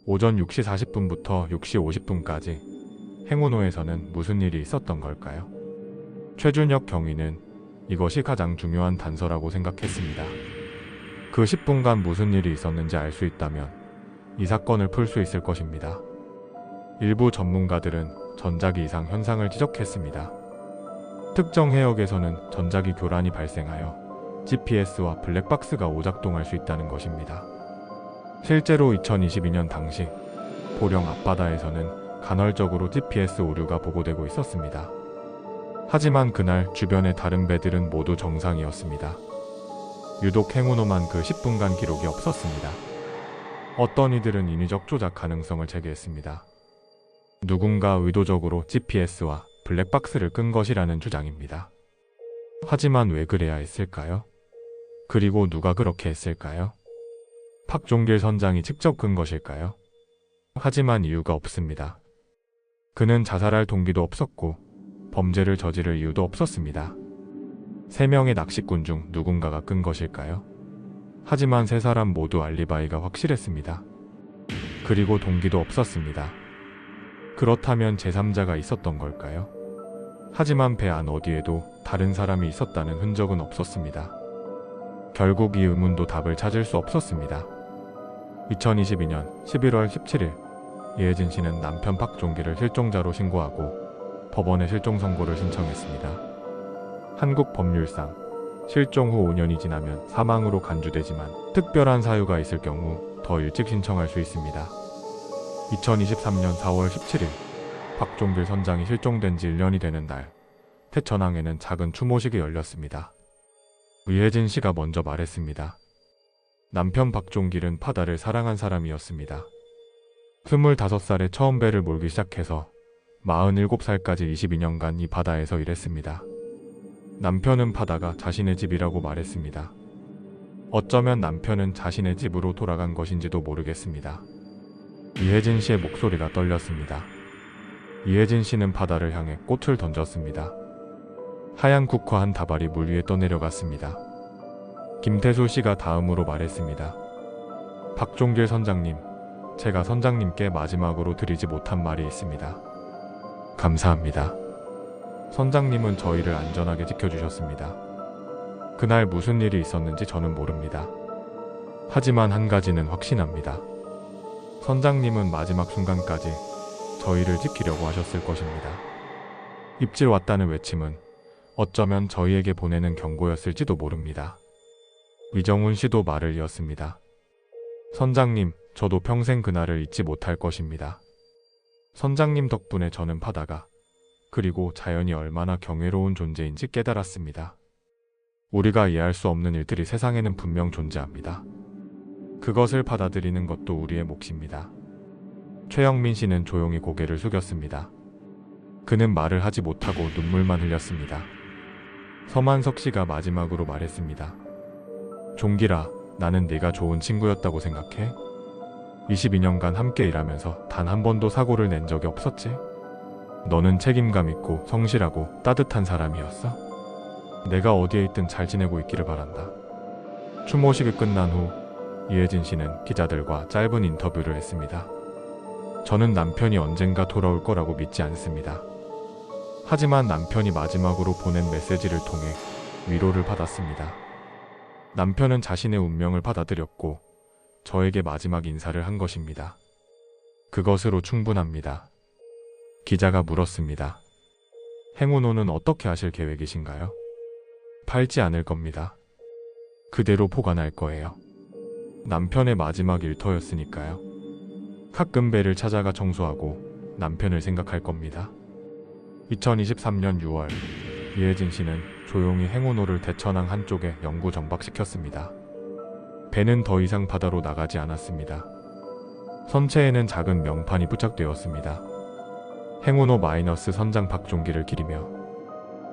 오전 6시 40분부터 6시 50분까지 행운호에서는 무슨 일이 있었던 걸까요? 최준혁 경위는 이것이 가장 중요한 단서라고 생각했습니다. 그 10분간 무슨 일이 있었는지 알 수 있다면 이 사건을 풀 수 있을 것입니다. 일부 전문가들은 전자기 이상 현상을 지적했습니다. 특정 해역에서는 전자기 교란이 발생하여 GPS와 블랙박스가 오작동할 수 있다는 것입니다. 실제로 2022년 당시 보령 앞바다에서는 간헐적으로 GPS 오류가 보고되고 있었습니다. 하지만 그날 주변의 다른 배들은 모두 정상이었습니다. 유독 행운호만 그 10분간 기록이 없었습니다. 어떤 이들은 인위적 조작 가능성을 제기했습니다. 누군가 의도적으로 GPS와 블랙박스를 끈 것이라는 주장입니다. 하지만 왜 그래야 했을까요? 그리고 누가 그렇게 했을까요? 박종길 선장이 직접 끈 것일까요? 하지만 이유가 없습니다. 그는 자살할 동기도 없었고 범죄를 저지를 이유도 없었습니다. 3명의 낚시꾼 중 누군가가 끈 것일까요? 하지만 3사람 모두 알리바이가 확실했습니다. 그리고 동기도 없었습니다. 그렇다면 제3자가 있었던 걸까요? 하지만 배 안 어디에도 다른 사람이 있었다는 흔적은 없었습니다. 결국 이 의문도 답을 찾을 수 없었습니다. 2022년 11월 17일 이혜진 씨는 남편 박종길을 실종자로 신고하고 법원에 실종 선고를 신청했습니다. 한국 법률상 실종 후 5년이 지나면 사망으로 간주되지만 특별한 사유가 있을 경우 더 일찍 신청할 수 있습니다. 2023년 4월 17일 박종길 선장이 실종된 지 1년이 되는 날 태천항에는 작은 추모식이 열렸습니다. 의혜진 씨가 먼저 말했습니다. 남편 박종길은 바다를 사랑한 사람이었습니다. 25살에 처음 배를 몰기 시작해서 47살까지 22년간 이 바다에서 일했습니다. 남편은 바다가 자신의 집이라고 말했습니다. 어쩌면 남편은 자신의 집으로 돌아간 것인지도 모르겠습니다. 이혜진 씨의 목소리가 떨렸습니다. 이혜진 씨는 바다를 향해 꽃을 던졌습니다. 하얀 국화 한 다발이 물 위에 떠내려갔습니다. 김태수 씨가 다음으로 말했습니다. 박종길 선장님, 제가 선장님께 마지막으로 드리지 못한 말이 있습니다. 감사합니다. 선장님은 저희를 안전하게 지켜주셨습니다. 그날 무슨 일이 있었는지 저는 모릅니다. 하지만 한 가지는 확신합니다. 선장님은 마지막 순간까지 저희를 지키려고 하셨을 것입니다. 입질 왔다는 외침은 어쩌면 저희에게 보내는 경고였을지도 모릅니다. 위정훈 씨도 말을 이었습니다. 선장님, 저도 평생 그날을 잊지 못할 것입니다. 선장님 덕분에 저는 바다가 그리고 자연이 얼마나 경외로운 존재인지 깨달았습니다. 우리가 이해할 수 없는 일들이 세상에는 분명 존재합니다. 그것을 받아들이는 것도 우리의 몫입니다. 최영민 씨는 조용히 고개를 숙였습니다. 그는 말을 하지 못하고 눈물만 흘렸습니다. 서만석 씨가 마지막으로 말했습니다. 종길아, 나는 네가 좋은 친구였다고 생각해? 22년간 함께 일하면서 단 한 번도 사고를 낸 적이 없었지? 너는 책임감 있고 성실하고 따뜻한 사람이었어? 내가 어디에 있든 잘 지내고 있기를 바란다. 추모식이 끝난 후 이혜진 씨는 기자들과 짧은 인터뷰를 했습니다. 저는 남편이 언젠가 돌아올 거라고 믿지 않습니다. 하지만 남편이 마지막으로 보낸 메시지를 통해 위로를 받았습니다. 남편은 자신의 운명을 받아들였고 저에게 마지막 인사를 한 것입니다. 그것으로 충분합니다. 기자가 물었습니다. 행운호는 어떻게 하실 계획이신가요? 팔지 않을 겁니다. 그대로 보관할 거예요. 남편의 마지막 일터였으니까요. 가끔 배를 찾아가 청소하고 남편을 생각할 겁니다. 2023년 6월 이혜진 씨는 조용히 행운호를 대천항 한쪽에 영구 정박시켰습니다. 배는 더 이상 바다로 나가지 않았습니다. 선체에는 작은 명판이 부착되었습니다. 행운호 마이너스 선장 박종길을 기리며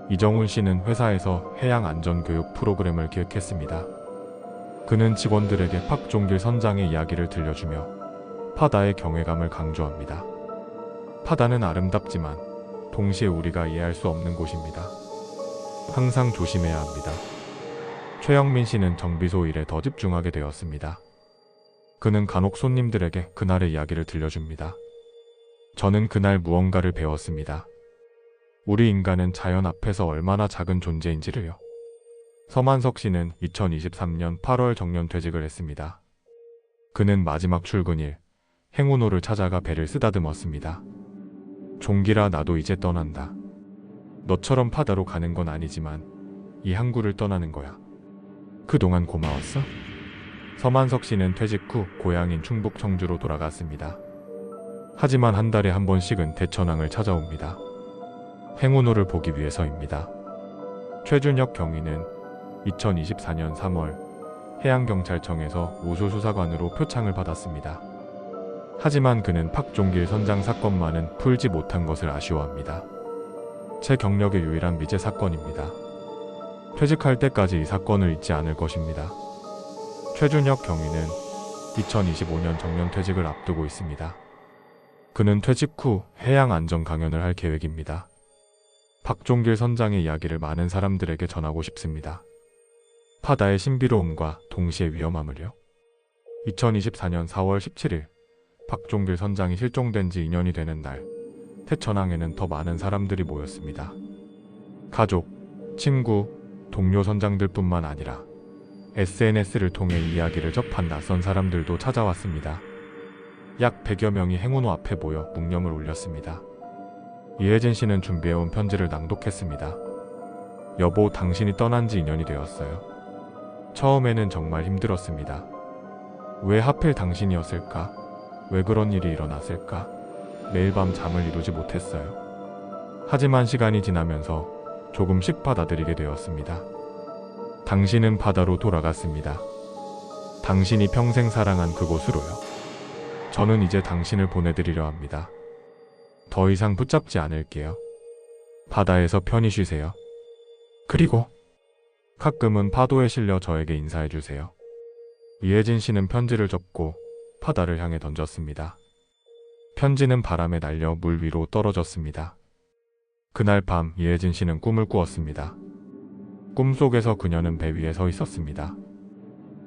이정훈 씨는 회사에서 해양안전교육 프로그램을 기획했습니다. 그는 직원들에게 박종길 선장의 이야기를 들려주며 바다의 경외감을 강조합니다. 바다는 아름답지만 동시에 우리가 이해할 수 없는 곳입니다. 항상 조심해야 합니다. 최영민 씨는 정비소 일에 더 집중하게 되었습니다. 그는 간혹 손님들에게 그날의 이야기를 들려줍니다. 저는 그날 무언가를 배웠습니다. 우리 인간은 자연 앞에서 얼마나 작은 존재인지를요. 서만석 씨는 2023년 8월 정년퇴직을 했습니다. 그는 마지막 출근일 행운호를 찾아가 배를 쓰다듬었습니다. 종길아, 나도 이제 떠난다. 너처럼 바다로 가는 건 아니지만 이 항구를 떠나는 거야. 그동안 고마웠어? 서만석 씨는 퇴직 후 고향인 충북 청주로 돌아갔습니다. 하지만 한 달에 한 번씩은 대천항을 찾아옵니다. 행운호를 보기 위해서입니다. 최준혁 경위는 2024년 3월 해양경찰청에서 우수수사관으로 표창을 받았습니다. 하지만 그는 박종길 선장 사건만은 풀지 못한 것을 아쉬워합니다. 제 경력의 유일한 미제 사건입니다. 퇴직할 때까지 이 사건을 잊지 않을 것입니다. 최준혁 경위는 2025년 정년퇴직을 앞두고 있습니다. 그는 퇴직 후 해양안전 강연을 할 계획입니다. 박종길 선장의 이야기를 많은 사람들에게 전하고 싶습니다. 바다의 신비로움과 동시에 위험함을요. 2024년 4월 17일 박종길 선장이 실종된 지 2년이 되는 날 태천항에는 더 많은 사람들이 모였습니다. 가족, 친구, 동료 선장들뿐만 아니라 SNS를 통해 이야기를 접한 낯선 사람들도 찾아왔습니다. 약 100여 명이 행운호 앞에 모여 묵념을 올렸습니다. 이혜진 씨는 준비해온 편지를 낭독했습니다. 여보, 당신이 떠난 지 2년이 되었어요. 처음에는 정말 힘들었습니다. 왜 하필 당신이었을까? 왜 그런 일이 일어났을까? 매일 밤 잠을 이루지 못했어요. 하지만 시간이 지나면서 조금씩 받아들이게 되었습니다. 당신은 바다로 돌아갔습니다. 당신이 평생 사랑한 그곳으로요. 저는 이제 당신을 보내드리려 합니다. 더 이상 붙잡지 않을게요. 바다에서 편히 쉬세요. 그리고 가끔은 파도에 실려 저에게 인사해주세요. 이혜진 씨는 편지를 접고 바다를 향해 던졌습니다. 편지는 바람에 날려 물 위로 떨어졌습니다. 그날 밤 이혜진 씨는 꿈을 꾸었습니다. 꿈속에서 그녀는 배 위에 서 있었습니다.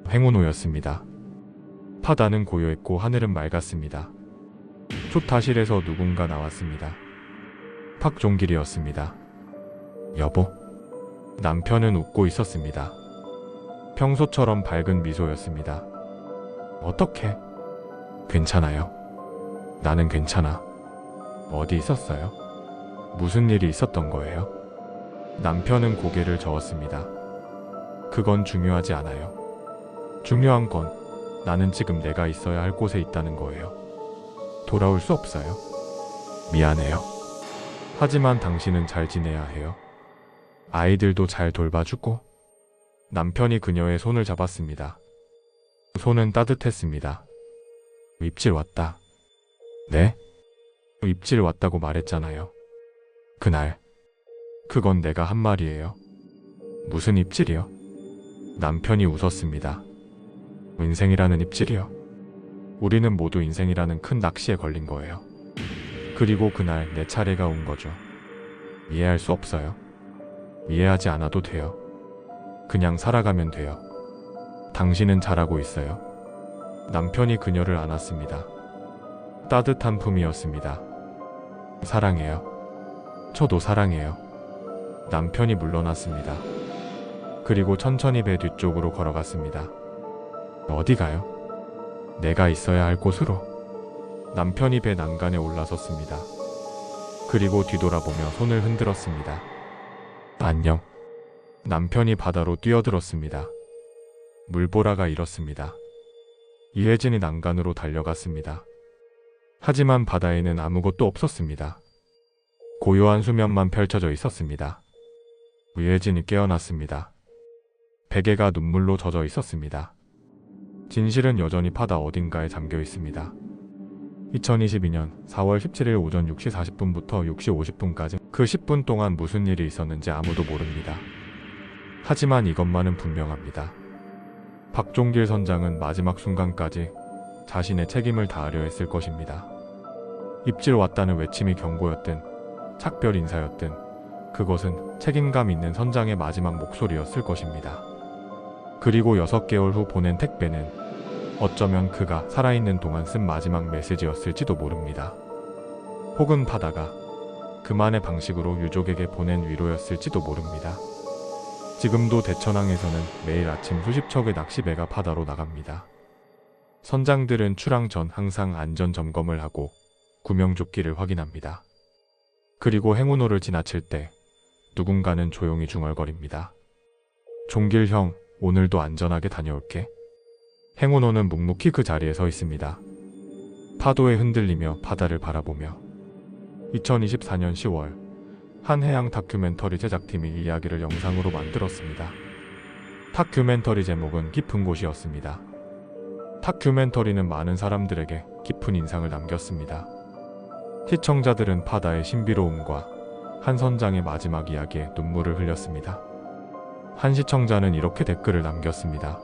행운호였습니다. 바다는 고요했고 하늘은 맑았습니다. 조타실에서 누군가 나왔습니다. 박종길이었습니다. 여보. 남편은 웃고 있었습니다. 평소처럼 밝은 미소였습니다. 어떻게? 괜찮아요. 나는 괜찮아. 어디 있었어요? 무슨 일이 있었던 거예요? 남편은 고개를 저었습니다. 그건 중요하지 않아요. 중요한 건 나는 지금 내가 있어야 할 곳에 있다는 거예요. 돌아올 수 없어요. 미안해요. 하지만 당신은 잘 지내야 해요. 아이들도 잘 돌봐주고. 남편이 그녀의 손을 잡았습니다. 손은 따뜻했습니다. 입질 왔다. 네? 입질 왔다고 말했잖아요. 그날. 그건 내가 한 말이에요. 무슨 입질이요? 남편이 웃었습니다. 인생이라는 입질이요. 우리는 모두 인생이라는 큰 낚시에 걸린 거예요. 그리고 그날 내 차례가 온 거죠. 이해할 수 없어요. 이해하지 않아도 돼요. 그냥 살아가면 돼요. 당신은 잘하고 있어요. 남편이 그녀를 안았습니다. 따뜻한 품이었습니다. 사랑해요. 저도 사랑해요. 남편이 물러났습니다. 그리고 천천히 배 뒤쪽으로 걸어갔습니다. 어디 가요? 내가 있어야 할 곳으로. 남편이 배 난간에 올라섰습니다. 그리고 뒤돌아보며 손을 흔들었습니다. 안녕. 남편이 바다로 뛰어들었습니다. 물보라가 일었습니다. 이혜진이 난간으로 달려갔습니다. 하지만 바다에는 아무것도 없었습니다. 고요한 수면만 펼쳐져 있었습니다. 이혜진이 깨어났습니다. 베개가 눈물로 젖어 있었습니다. 진실은 여전히 바다 어딘가에 잠겨 있습니다. 2022년 4월 17일 오전 6시 40분부터 6시 50분까지 그 10분 동안 무슨 일이 있었는지 아무도 모릅니다. 하지만 이것만은 분명합니다. 박종길 선장은 마지막 순간까지 자신의 책임을 다하려 했을 것입니다. 입질 왔다는 외침이 경고였든 작별 인사였든 그것은 책임감 있는 선장의 마지막 목소리였을 것입니다. 그리고 6개월 후 보낸 택배는 어쩌면 그가 살아있는 동안 쓴 마지막 메시지였을지도 모릅니다. 혹은 바다가 그만의 방식으로 유족에게 보낸 위로였을지도 모릅니다. 지금도 대천항에서는 매일 아침 수십 척의 낚시배가 바다로 나갑니다. 선장들은 출항 전 항상 안전 점검을 하고 구명조끼를 확인합니다. 그리고 행운호를 지나칠 때 누군가는 조용히 중얼거립니다. 종길 형, 오늘도 안전하게 다녀올게. 행운호는 묵묵히 그 자리에 서 있습니다. 파도에 흔들리며 바다를 바라보며. 2024년 10월 한 해양 다큐멘터리 제작팀이 이 이야기를 영상으로 만들었습니다. 다큐멘터리 제목은 깊은 곳이었습니다. 다큐멘터리는 많은 사람들에게 깊은 인상을 남겼습니다. 시청자들은 바다의 신비로움과 한 선장의 마지막 이야기에 눈물을 흘렸습니다. 한 시청자는 이렇게 댓글을 남겼습니다.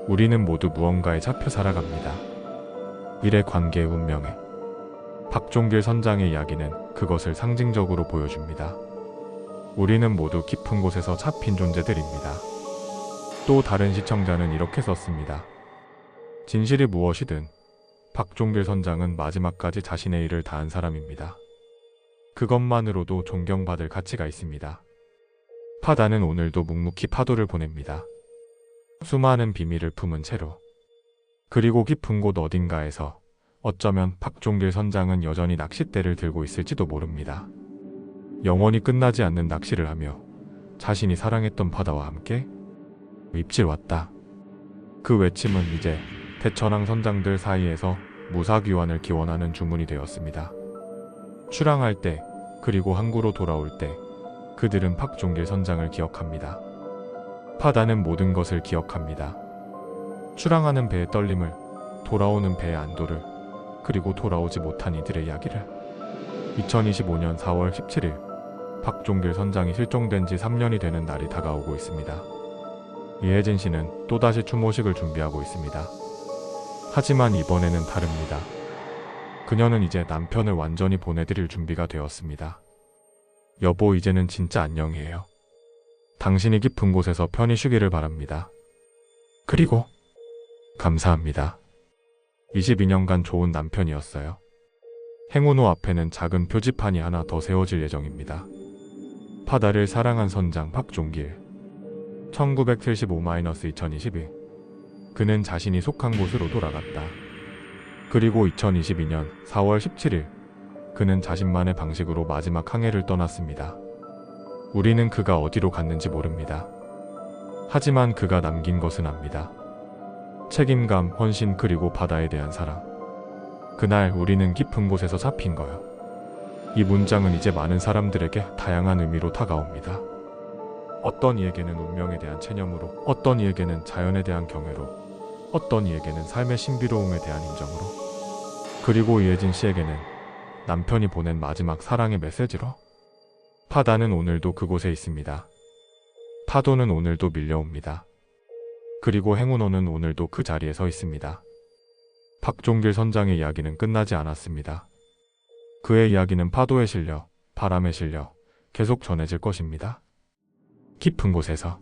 우리는 모두 무언가에 잡혀 살아갑니다. 일의 관계의 운명에. 박종길 선장의 이야기는 그것을 상징적으로 보여줍니다. 우리는 모두 깊은 곳에서 잡힌 존재들입니다. 또 다른 시청자는 이렇게 썼습니다. 진실이 무엇이든 박종길 선장은 마지막까지 자신의 일을 다한 사람입니다. 그것만으로도 존경받을 가치가 있습니다. 바다는 오늘도 묵묵히 파도를 보냅니다. 수많은 비밀을 품은 채로. 그리고 깊은 곳 어딘가에서 어쩌면 박종길 선장은 여전히 낚싯대를 들고 있을지도 모릅니다. 영원히 끝나지 않는 낚시를 하며 자신이 사랑했던 바다와 함께. 입질 왔다. 그 외침은 이제 대천항 선장들 사이에서 무사귀환을 기원하는 주문이 되었습니다. 출항할 때 그리고 항구로 돌아올 때 그들은 박종길 선장을 기억합니다. 파다는 모든 것을 기억합니다. 출항하는 배의 떨림을, 돌아오는 배의 안도를, 그리고 돌아오지 못한 이들의 이야기를. 2025년 4월 17일 박종길 선장이 실종된 지 3년이 되는 날이 다가오고 있습니다. 이혜진 씨는 또다시 추모식을 준비하고 있습니다. 하지만 이번에는 다릅니다. 그녀는 이제 남편을 완전히 보내드릴 준비가 되었습니다. 여보, 이제는 진짜 안녕이에요. 당신이 깊은 곳에서 편히 쉬기를 바랍니다. 그리고 감사합니다. 22년간 좋은 남편이었어요. 행운호 앞에는 작은 표지판이 하나 더 세워질 예정입니다. 바다를 사랑한 선장 박종길. 1975-2022. 그는 자신이 속한 곳으로 돌아갔다. 그리고 2022년 4월 17일 그는 자신만의 방식으로 마지막 항해를 떠났습니다. 우리는 그가 어디로 갔는지 모릅니다. 하지만 그가 남긴 것은 압니다. 책임감, 헌신, 그리고 바다에 대한 사랑. 그날 우리는 깊은 곳에서 잡힌 거요. 이 문장은 이제 많은 사람들에게 다양한 의미로 다가옵니다. 어떤 이에게는 운명에 대한 체념으로, 어떤 이에게는 자연에 대한 경외로, 어떤 이에게는 삶의 신비로움에 대한 인정으로, 그리고 이혜진 씨에게는 남편이 보낸 마지막 사랑의 메시지로. 바다는 오늘도 그곳에 있습니다. 파도는 오늘도 밀려옵니다. 그리고 행운호는 오늘도 그 자리에 서 있습니다. 박종길 선장의 이야기는 끝나지 않았습니다. 그의 이야기는 파도에 실려, 바람에 실려 계속 전해질 것입니다. 깊은 곳에서.